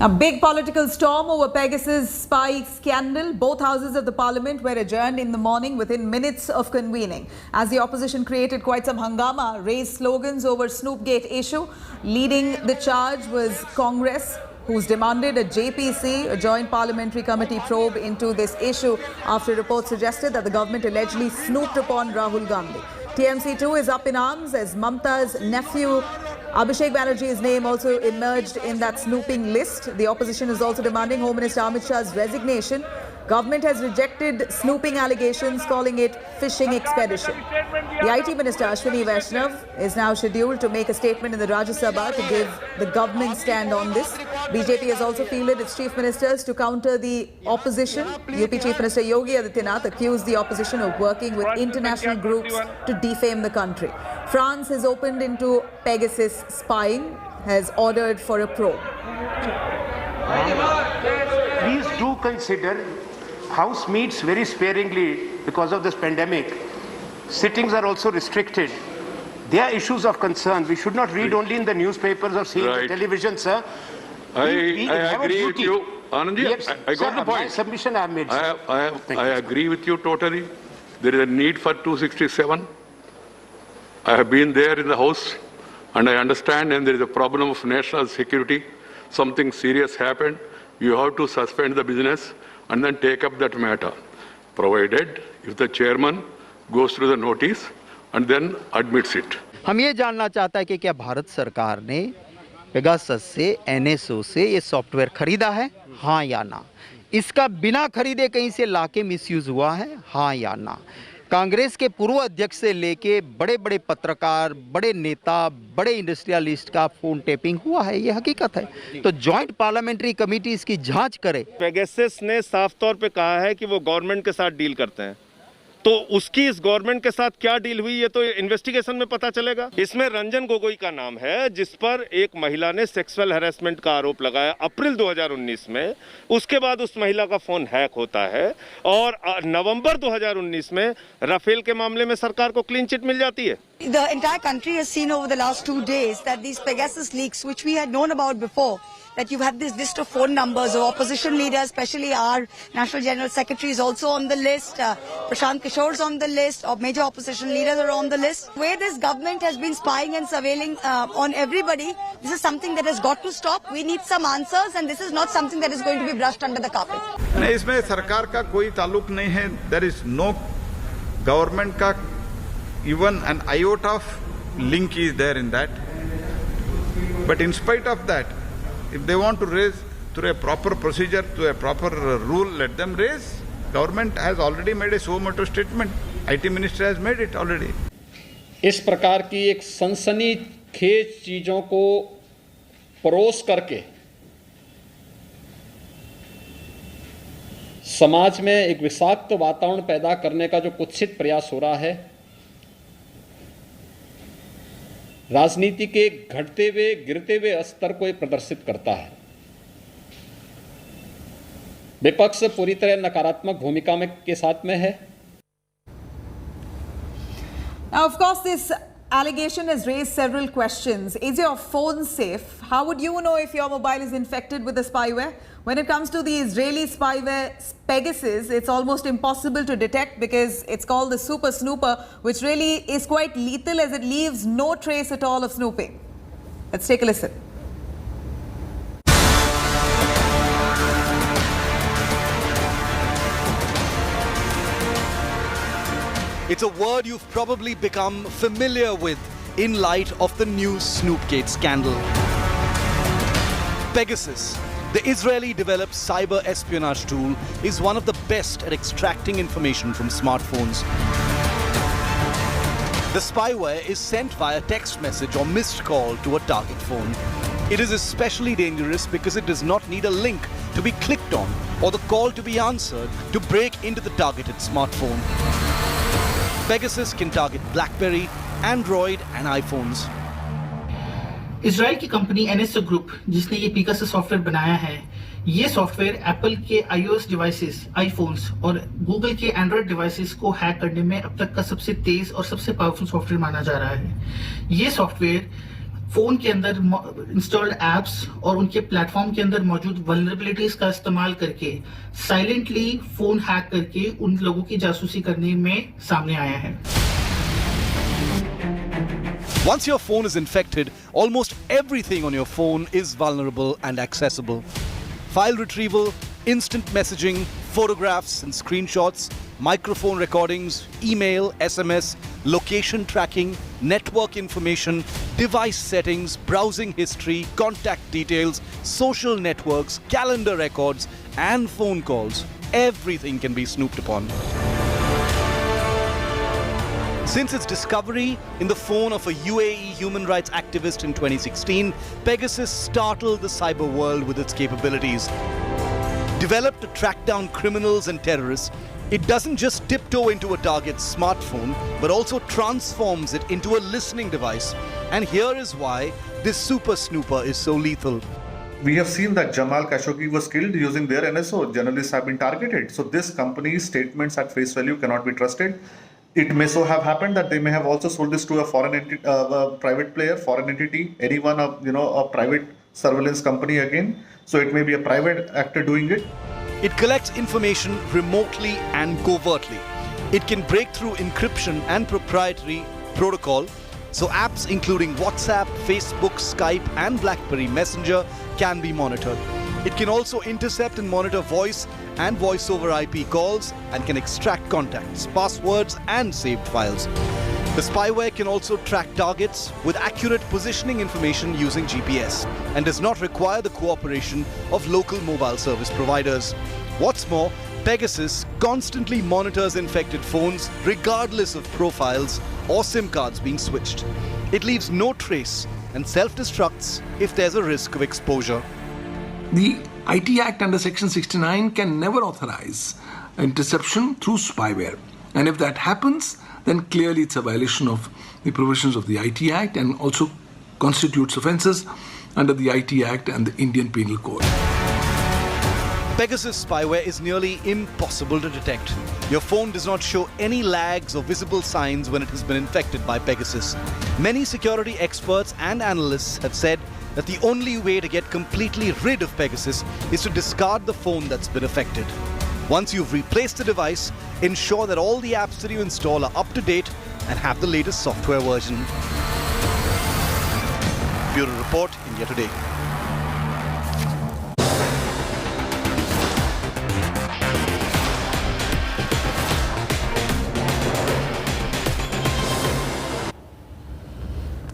A big political storm over Pegasus spy scandal. Both houses of the parliament were adjourned in the morning within minutes of convening. As the opposition created quite some hangama, raised slogans over Snoopgate issue. Leading the charge was Congress, who's demanded a JPC, a Joint Parliamentary Committee probe into this issue after reports suggested that the government allegedly snooped upon Rahul Gandhi. TMC too is up in arms as Mamta's nephew Abhishek Banerjee's name also emerged in that snooping list. The opposition is also demanding Home Minister Amit Shah's resignation. Government has rejected snooping allegations, calling it fishing expedition. The IT Minister Ashwini Vaishnav is now scheduled to make a statement in the Rajya Sabha to give the government stand on this. BJP has also fielded its chief ministers to counter the opposition. UP Chief Minister Yogi Adityanath accused the opposition of working with international groups to defame the country. France has opened into Pegasus spying, has ordered for a probe. Please do consider House meets very sparingly because of this pandemic. Sittings are also restricted. There are issues of concern. We should not read only in the newspapers or see in the television, sir. I agree with you. Anandji, I got the point. My submission I have made, sir. I agree with you totally. There is a need for 267. I have been there in the House and I understand, and there is a problem of national security. Something serious happened. You have to suspend the business and then take up that matter, provided if the chairman goes through the notice and then admits it. हम ये जानना चाहता है कि क्या भारत सरकार ने Pegasus से, NSO से ये सॉफ्टवेयर खरीदा है, हाँ या ना? इसका बिना खरीदे कहीं से लाके मिसयूज हुआ है, हाँ या ना? कांग्रेस के पूर्व अध्यक्ष से लेके बड़े बड़े पत्रकार, बड़े नेता, बड़े इंडस्ट्रियलिस्ट का फोन टेपिंग हुआ है, ये हकीकत है। तो जॉइंट पार्लियामेंट्री कमेटी इसकी जांच करे। पेगासस ने साफ तौर पे कहा है कि वो गवर्नमेंट के साथ डील करते हैं, तो उसकी इस गवर्नमेंट के साथ क्या डील हुई ये तो इन्वेस्टिगेशन में पता चलेगा। इसमें रंजन गोगोई का नाम है, जिस पर एक महिला ने सेक्सुअल हैरेसमेंट का आरोप लगाया अप्रैल 2019 में। उसके बाद उस महिला का फोन हैक होता है और नवंबर 2019 में राफेल के मामले में सरकार को क्लीन चिट मिल जाती है। The entire country has seen over the last 2 days that these Pegasus leaks, which we had known about before, that you've had this list of phone numbers of opposition leaders, especially our National General Secretary is also on the list, Prashant Kishore's on the list, or major opposition leaders are on the list. Where this government has been spying and surveilling on everybody, this is something that has got to stop. We need some answers, and this is not something that is going to be brushed under the carpet. नहीं, इसमें सरकार का कोई ताल्लुक नहीं है. There is no government का even an iota of link is there in that. But in spite of that, if they want to raise through a proper procedure, to a proper rule, let them raise. Government has already made a suo motu statement. IT Minister has made it already. इस प्रकार की एक सनसनीखेज चीजों को परोस करके समाज में एक विषाक्त वातावरण पैदा करने का जो कुत्सित प्रयास हो रहा है, राजनीति के घटते हुए गिरते हुए स्तर को प्रदर्शित करता है। विपक्ष पूरी तरह नकारात्मक भूमिका में के साथ में है। Now, of course, this allegation has raised several questions. Is your phone safe? How would you know if your mobile is infected with the spyware? When it comes to the Israeli spyware Pegasus, it's almost impossible to detect because it's called the super snooper, which really is quite lethal as it leaves no trace at all of snooping. Let's take a listen. It's a word you've probably become familiar with in light of the new Snoopgate scandal. Pegasus, the Israeli-developed cyber espionage tool, is one of the best at extracting information from smartphones. The spyware is sent via text message or missed call to a target phone. It is especially dangerous because it does not need a link to be clicked on or the call to be answered to break into the targeted smartphone. Pegasus can target BlackBerry, Android and iPhones. Israel की company NSO group जिसने ये Pegasus software बनाया है, ये software Apple के iOS devices, iPhones और Google के Android devices को हैक करने में अब तक का सबसे तेज और सबसे पावरफुल सॉफ्टवेयर माना जा रहा है। ये सॉफ्टवेयर फोन के अंदर इंस्टॉल्ड एप्स और उनके प्लेटफॉर्म के अंदर मौजूद वल्नरेबिलिटीज का इस्तेमाल करके साइलेंटली फोन हैक करके उन लोगों की जासूसी करने में सामने आया है। Once your phone is infected, almost everything on your phone is vulnerable and accessible. File retrieval, instant messaging, photographs and screenshots, microphone recordings, email, SMS, location tracking, network information, device settings, browsing history, contact details, social networks, calendar records, and phone calls. Everything can be snooped upon. Since its discovery in the phone of a UAE human rights activist in 2016, Pegasus startled the cyber world with its capabilities. Developed to track down criminals and terrorists, it doesn't just tiptoe into a target's smartphone, but also transforms it into a listening device. And here is why this super snooper is so lethal. We have seen that Jamal Khashoggi was killed using their NSO. Journalists have been targeted. So this company's statements at face value cannot be trusted. It may so have happened that they may have also sold this to a foreign entity, private player, foreign entity, anyone, a private surveillance company again. So it may be a private actor doing it. It collects information remotely and covertly. It can break through encryption and proprietary protocol. So apps including WhatsApp, Facebook, Skype, and BlackBerry Messenger can be monitored. It can also intercept and monitor voice and voice over IP calls and can extract contacts, passwords, and saved files. The spyware can also track targets with accurate positioning information using GPS and does not require the cooperation of local mobile service providers. What's more, Pegasus constantly monitors infected phones regardless of profiles or SIM cards being switched. It leaves no trace and self-destructs if there's a risk of exposure. The IT Act under Section 69 can never authorize interception through spyware. And if that happens, then clearly it's a violation of the provisions of the IT Act and also constitutes offences under the IT Act and the Indian Penal Code. Pegasus spyware is nearly impossible to detect. Your phone does not show any lags or visible signs when it has been infected by Pegasus. Many security experts and analysts have said that the only way to get completely rid of Pegasus is to discard the phone that's been affected. Once you've replaced the device, ensure that all the apps that you install are up to date and have the latest software version. Bureau Report, India Today.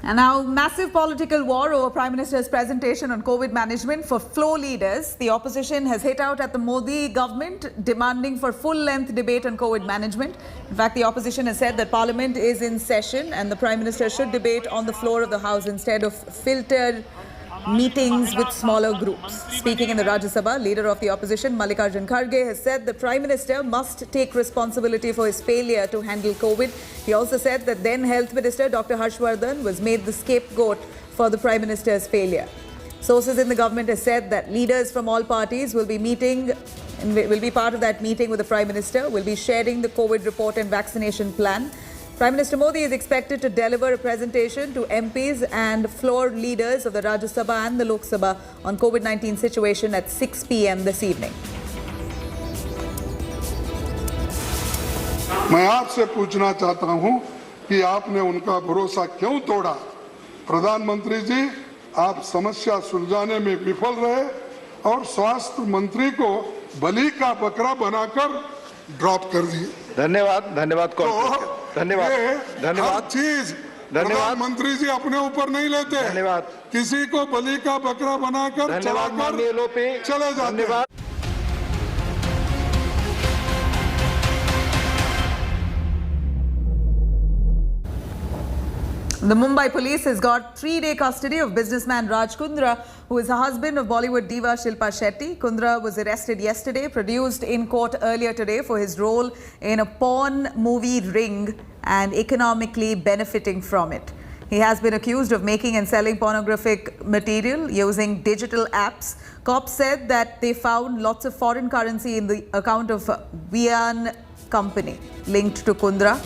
And now, massive political war over Prime Minister's presentation on COVID management for floor leaders. The opposition has hit out at the Modi government, demanding for full-length debate on COVID management. In fact, the opposition has said that Parliament is in session and the Prime Minister should debate on the floor of the House instead of filtered meetings with smaller groups. Speaking in the Rajya Sabha, leader of the opposition, Mallikarjun Kharge, has said the Prime Minister must take responsibility for his failure to handle COVID. He also said that then Health Minister Dr. Harshvardhan was made the scapegoat for the Prime Minister's failure. Sources in the government have said that leaders from all parties will be meeting and will be part of that meeting with the Prime Minister, will be sharing the COVID report and vaccination plan. Prime Minister Modi is expected to deliver a presentation to MPs and floor leaders of the Rajya Sabha and the Lok Sabha on COVID-19 situation at 6 p.m. this evening. मैं आपसे पूछना चाहता हूं कि आपने उनका भरोसा क्यों तोड़ा? प्रधानमंत्री जी, आप समस्या सुलझाने में विफल रहे और स्वास्थ्य मंत्री को बलि का बकरा बनाकर ड्रॉप कर दिए। धन्यवाद धन्यवाद धन्यवाद हर चीज प्रधानमंत्री जी अपने ऊपर नहीं लेते, धन्यवाद किसी को बलि का बकरा बनाकर चलाकर चले जाते हैं। The Mumbai police has got 3-day custody of businessman Raj Kundra, who is the husband of Bollywood diva Shilpa Shetty. Kundra was arrested yesterday, produced in court earlier today for his role in a porn movie ring and economically benefiting from it. He has been accused of making and selling pornographic material using digital apps. Cops said that they found lots of foreign currency in the account of Vian company linked to Kundra.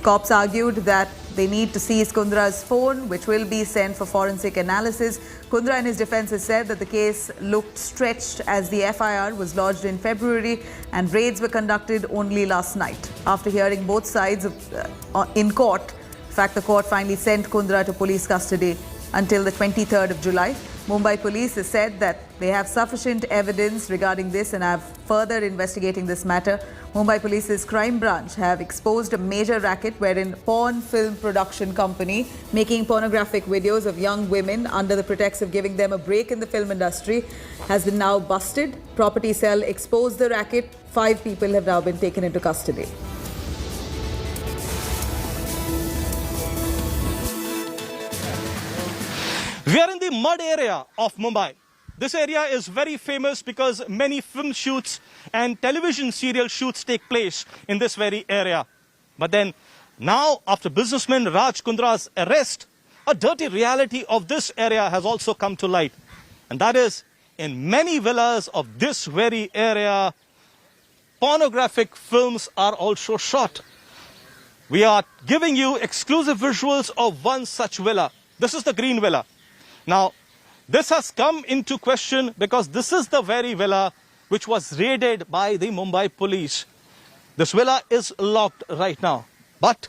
Cops argued that they need to seize Kundra's phone, which will be sent for forensic analysis. Kundra in his defense has said that the case looked stretched as the FIR was lodged in February and raids were conducted only last night. After hearing both sides in court, in fact, the court finally sent Kundra to police custody until the 23rd of July. Mumbai police has said that they have sufficient evidence regarding this and are further investigating this matter. Mumbai Police's crime branch have exposed a major racket wherein porn film production company making pornographic videos of young women under the pretext of giving them a break in the film industry has been now busted. Property Cell exposed the racket. 5 people have now been taken into custody. We are in the mud area of Mumbai. This area is very famous because many film shoots and television serial shoots take place in this very area. But then now, after businessman Raj Kundra's arrest, a dirty reality of this area has also come to light. And that is, in many villas of this very area, pornographic films are also shot. We are giving you exclusive visuals of one such villa. This is the Green Villa. Now, this has come into question because this is the very villa which was raided by the Mumbai police. This villa is locked right now. But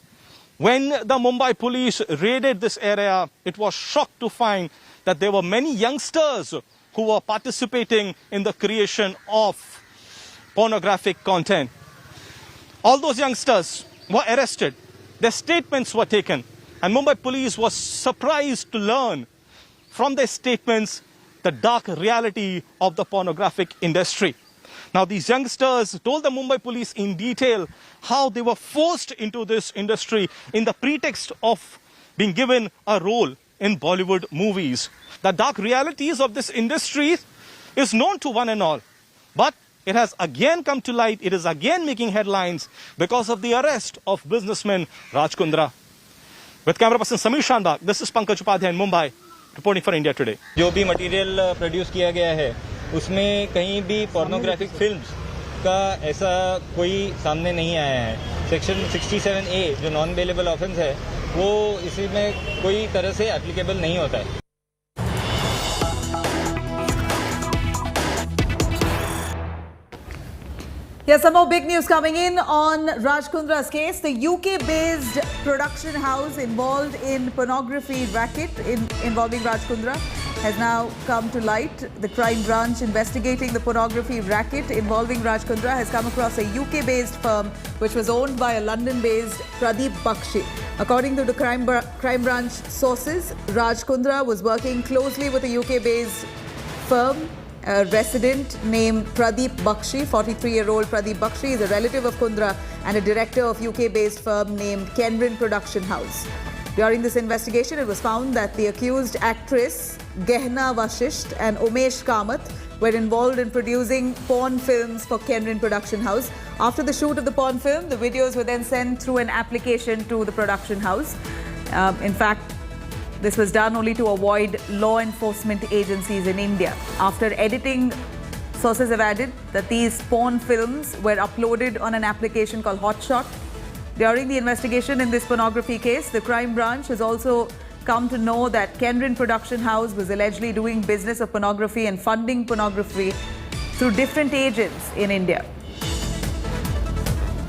when the Mumbai police raided this area, it was shocked to find that there were many youngsters who were participating in the creation of pornographic content. All those youngsters were arrested. Their statements were taken. And Mumbai police was surprised to learn from their statements the dark reality of the pornographic industry. Now, these youngsters told the Mumbai police in detail how they were forced into this industry in the pretext of being given a role in Bollywood movies. The dark realities of this industry is known to one and all, but it has again come to light. It is again making headlines because of the arrest of businessman Raj Kundra. With camera person Samir Shandbag, this is Pankaj Upadhyay in Mumbai, reporting for India Today. जो भी material produce किया गया है उसमें कहीं भी pornographic films का ऐसा कोई सामने नहीं आया है। सेक्शन 67A जो नॉन बेलेबल ऑफेंस है वो इसी में कोई तरह से एप्लीकेबल नहीं होता है। Here's some more big news coming in on Raj Kundra's case. The UK-based production house involved in pornography racket involving Raj Kundra has now come to light. The crime branch investigating the pornography racket involving Raj Kundra has come across a UK-based firm which was owned by a London-based Pradeep Bakshi. According to the crime branch sources, Raj Kundra was working closely with a UK-based firm. A resident named Pradeep Bakshi, 43-year-old Pradeep Bakshi, is a relative of Kundra and a director of UK-based firm named Kenrin Production House. During this investigation, it was found that the accused actress Gehna Vashisht and Umesh Kamath were involved in producing porn films for Kenrin Production House. After the shoot of the porn film, the videos were then sent through an application to the production house. In fact, this was done only to avoid law enforcement agencies in India. After editing, sources have added that these porn films were uploaded on an application called Hotshot. During the investigation in this pornography case, the crime branch has also come to know that Kenrin Production House was allegedly doing business of pornography and funding pornography through different agents in India.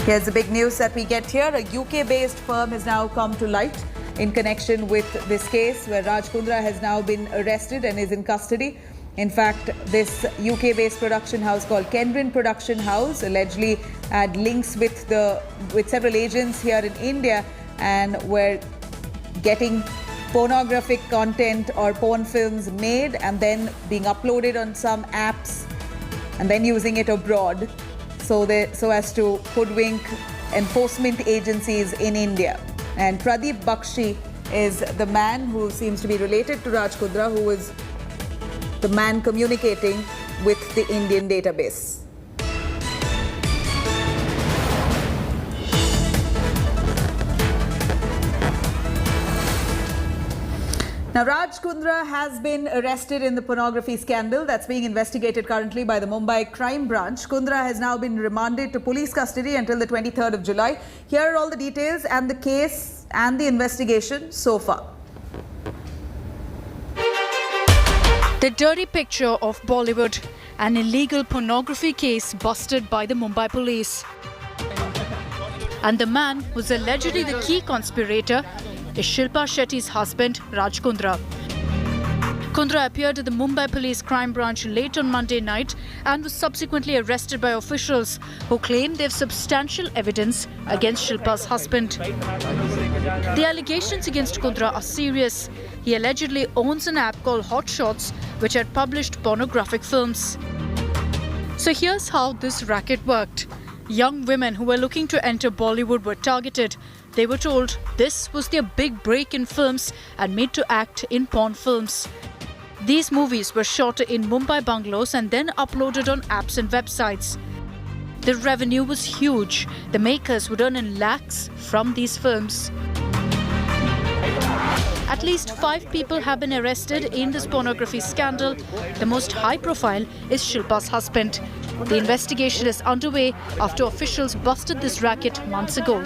Here's the big news that we get here. A UK-based firm has now come to light in connection with this case where Raj Kundra has now been arrested and is in custody. In fact, this UK-based production house called Kenrin Production House allegedly had links with several agents here in India and were getting pornographic content or porn films made and then being uploaded on some apps and then using it abroad so as to hoodwink enforcement agencies in India. And Pradeep Bakshi is the man who seems to be related to Raj Kundra, who is the man communicating with the Indian database. Now, Raj Kundra has been arrested in the pornography scandal that's being investigated currently by the Mumbai crime branch. Kundra has now been remanded to police custody until the 23rd of July. Here are all the details and the case and the investigation so far. The dirty picture of Bollywood, an illegal pornography case busted by the Mumbai police. And the man who's allegedly the key conspirator is Shilpa Shetty's husband, Raj Kundra. Kundra appeared at the Mumbai Police Crime Branch late on Monday night and was subsequently arrested by officials who claim they have substantial evidence against Shilpa's husband. The allegations against Kundra are serious. He allegedly owns an app called Hot Shots, which had published pornographic films. So here's how this racket worked. Young women who were looking to enter Bollywood were targeted. They were told this was their big break in films and made to act in porn films. These movies were shot in Mumbai bungalows and then uploaded on apps and websites. The revenue was huge. The makers would earn in lakhs from these films. At least 5 people have been arrested in this pornography scandal. The most high profile is Shilpa's husband. The investigation is underway after officials busted this racket months ago.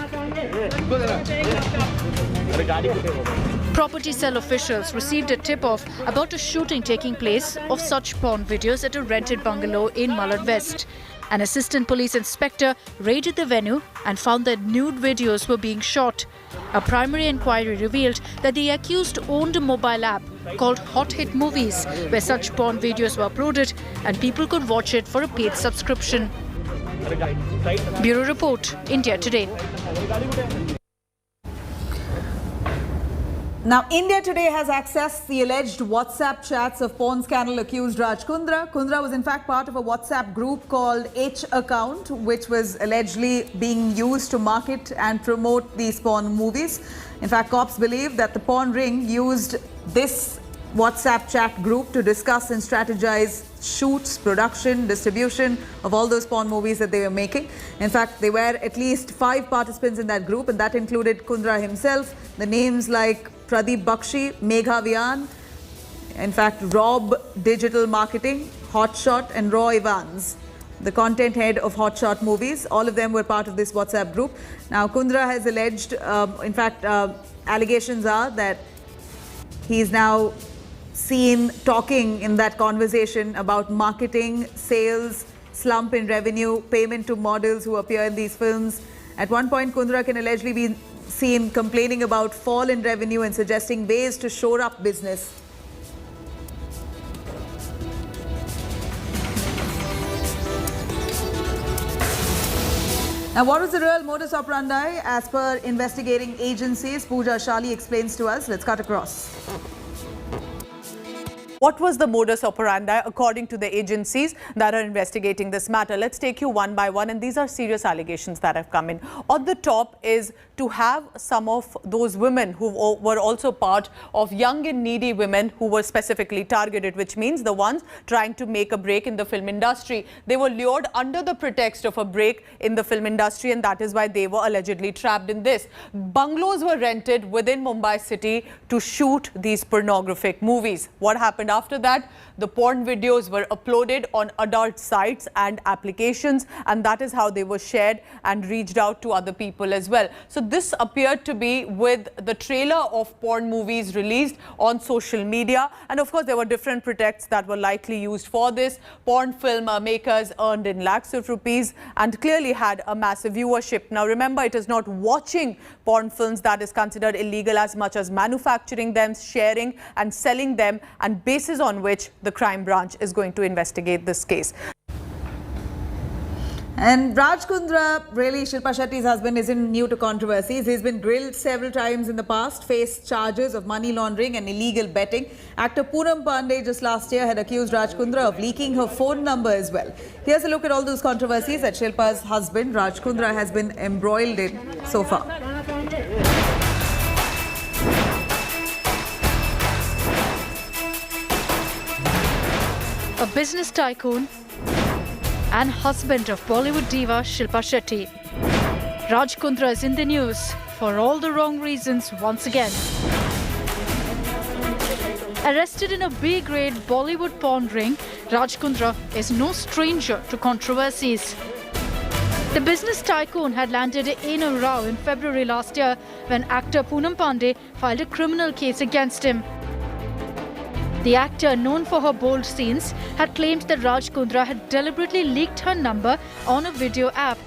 Property cell officials received a tip-off about a shooting taking place of such porn videos at a rented bungalow in Malad West. An assistant police inspector raided the venue and found that nude videos were being shot. A primary inquiry revealed that the accused owned a mobile app called Hot Hit Movies, where such porn videos were uploaded and people could watch it for a paid subscription. Bureau Report, India Today. Now, India Today has accessed the alleged WhatsApp chats of porn scandal accused Raj Kundra. Kundra was in fact part of a WhatsApp group called H Account, which was allegedly being used to market and promote these porn movies. In fact, cops believe that the porn ring used this WhatsApp chat group to discuss and strategize shoots, production, distribution of all those porn movies that they were making. In fact, there were at least 5 participants in that group, and that included Kundra himself. The names like Pradeep Bakshi, Megha Vian, in fact, Rob Digital Marketing, Hotshot, and Roy Evans, the content head of Hotshot Movies. All of them were part of this WhatsApp group. Now, Kundra has alleged, allegations are that he is now seen talking in that conversation about marketing, sales, slump in revenue, payment to models who appear in these films. At one point, Kundra can allegedly be seen complaining about fall in revenue and suggesting ways to shore up business. Now, what was the real modus operandi as per investigating agencies? Pooja Shali explains to us. Let's cut across. What was the modus operandi according to the agencies that are investigating this matter? Let's take you one by one, and these are serious allegations that have come in. On the top is to have some of those women who were also part of young and needy women who were specifically targeted, which means the ones trying to make a break in the film industry. They were lured under the pretext of a break in the film industry, and that is why they were allegedly trapped in this. Bungalows were rented within Mumbai city to shoot these pornographic movies. What happened after that? The porn videos were uploaded on adult sites and applications, and that is how they were shared and reached out to other people as well. So this appeared to be with the trailer of porn movies released on social media, and of course there were different pretexts that were likely used for this. Porn film makers earned in lakhs of rupees and clearly had a massive viewership. Now remember, it is not watching porn films that is considered illegal as much as manufacturing them, sharing and selling them, and basis on which the crime branch is going to investigate this case. And Raj Kundra, really Shilpa Shetty's husband, isn't new to controversies. He's been grilled several times in the past, faced charges of money laundering and illegal betting. Actor Poonam Pandey just last year had accused Raj Kundra of leaking her phone number as well. Here's a look at all those controversies that Shilpa's husband, Raj Kundra, has been embroiled in so far. A business tycoon and husband of Bollywood diva Shilpa Shetty. Raj Kundra is in the news for all the wrong reasons once again. Arrested in a B-grade Bollywood porn ring, Raj Kundra is no stranger to controversies. The business tycoon had landed in a row in February last year when actor Poonam Pandey filed a criminal case against him. The actor, known for her bold scenes, had claimed that Raj Kundra had deliberately leaked her number on a video app.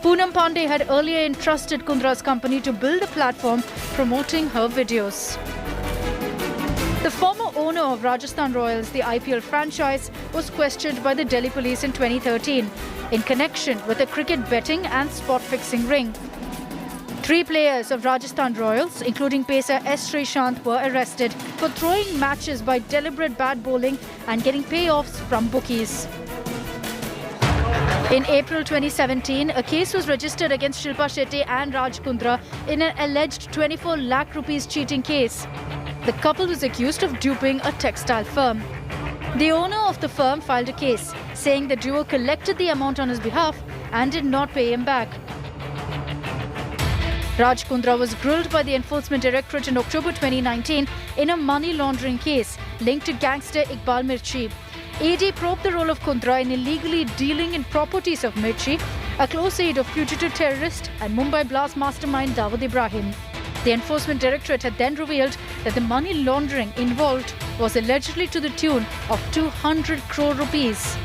Poonam Pandey had earlier entrusted Kundra's company to build a platform promoting her videos. The former owner of Rajasthan Royals, the IPL franchise, was questioned by the Delhi police in 2013 in connection with a cricket betting and spot fixing ring. 3 players of Rajasthan Royals, including pacer S. Srishant, were arrested for throwing matches by deliberate bad bowling and getting payoffs from bookies. In April 2017, a case was registered against Shilpa Shetty and Raj Kundra in an alleged 24 lakh rupees cheating case. The couple was accused of duping a textile firm. The owner of the firm filed a case, saying the duo collected the amount on his behalf and did not pay him back. Raj Kundra was grilled by the Enforcement Directorate in October 2019 in a money laundering case linked to gangster Iqbal Mirchi. ED probed the role of Kundra in illegally dealing in properties of Mirchi, a close aide of fugitive terrorist and Mumbai blast mastermind Dawood Ibrahim. The Enforcement Directorate had then revealed that the money laundering involved was allegedly to the tune of 200 crore rupees.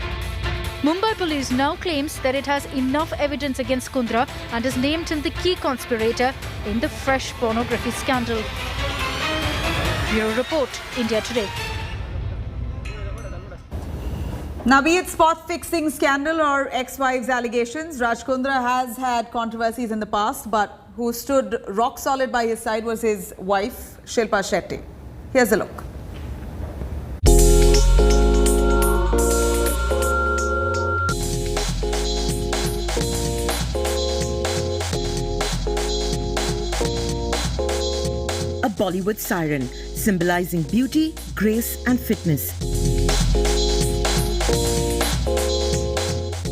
Mumbai police now claims that it has enough evidence against Kundra and has named him the key conspirator in the fresh pornography scandal. Bureau Report, India Today. Now, be it spot fixing scandal or ex-wives allegations, Raj Kundra has had controversies in the past, but who stood rock solid by his side was his wife, Shilpa Shetty. Here's a look. A Bollywood siren, symbolizing beauty, grace and fitness.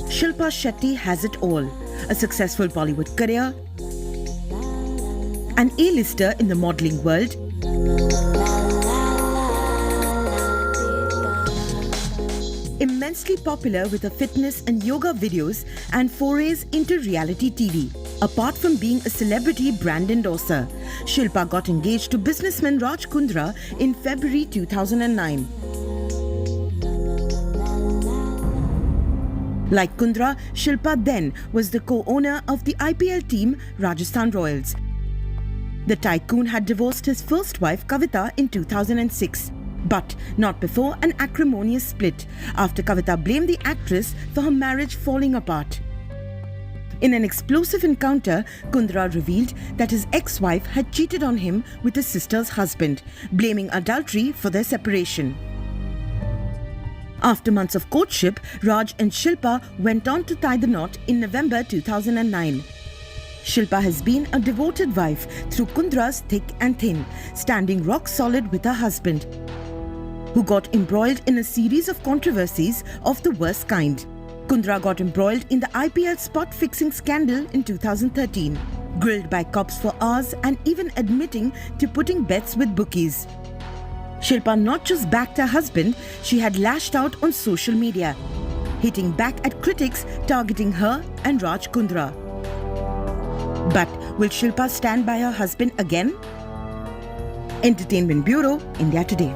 Shilpa Shetty has it all. A successful Bollywood career, an A-lister in the modelling world, immensely popular with her fitness and yoga videos and forays into reality TV. Apart from being a celebrity brand endorser, Shilpa got engaged to businessman Raj Kundra in February 2009. Like Kundra, Shilpa then was the co-owner of the IPL team Rajasthan Royals. The tycoon had divorced his first wife Kavita in 2006, but not before an acrimonious split after Kavita blamed the actress for her marriage falling apart. In an explosive encounter, Kundra revealed that his ex-wife had cheated on him with his sister's husband, blaming adultery for their separation. After months of courtship, Raj and Shilpa went on to tie the knot in November 2009. Shilpa has been a devoted wife through Kundra's thick and thin, standing rock solid with her husband, who got embroiled in a series of controversies of the worst kind. Kundra got embroiled in the IPL spot fixing scandal in 2013, grilled by cops for hours and even admitting to putting bets with bookies. Shilpa not just backed her husband, she had lashed out on social media, hitting back at critics targeting her and Raj Kundra. But will Shilpa stand by her husband again? Entertainment Bureau, India Today.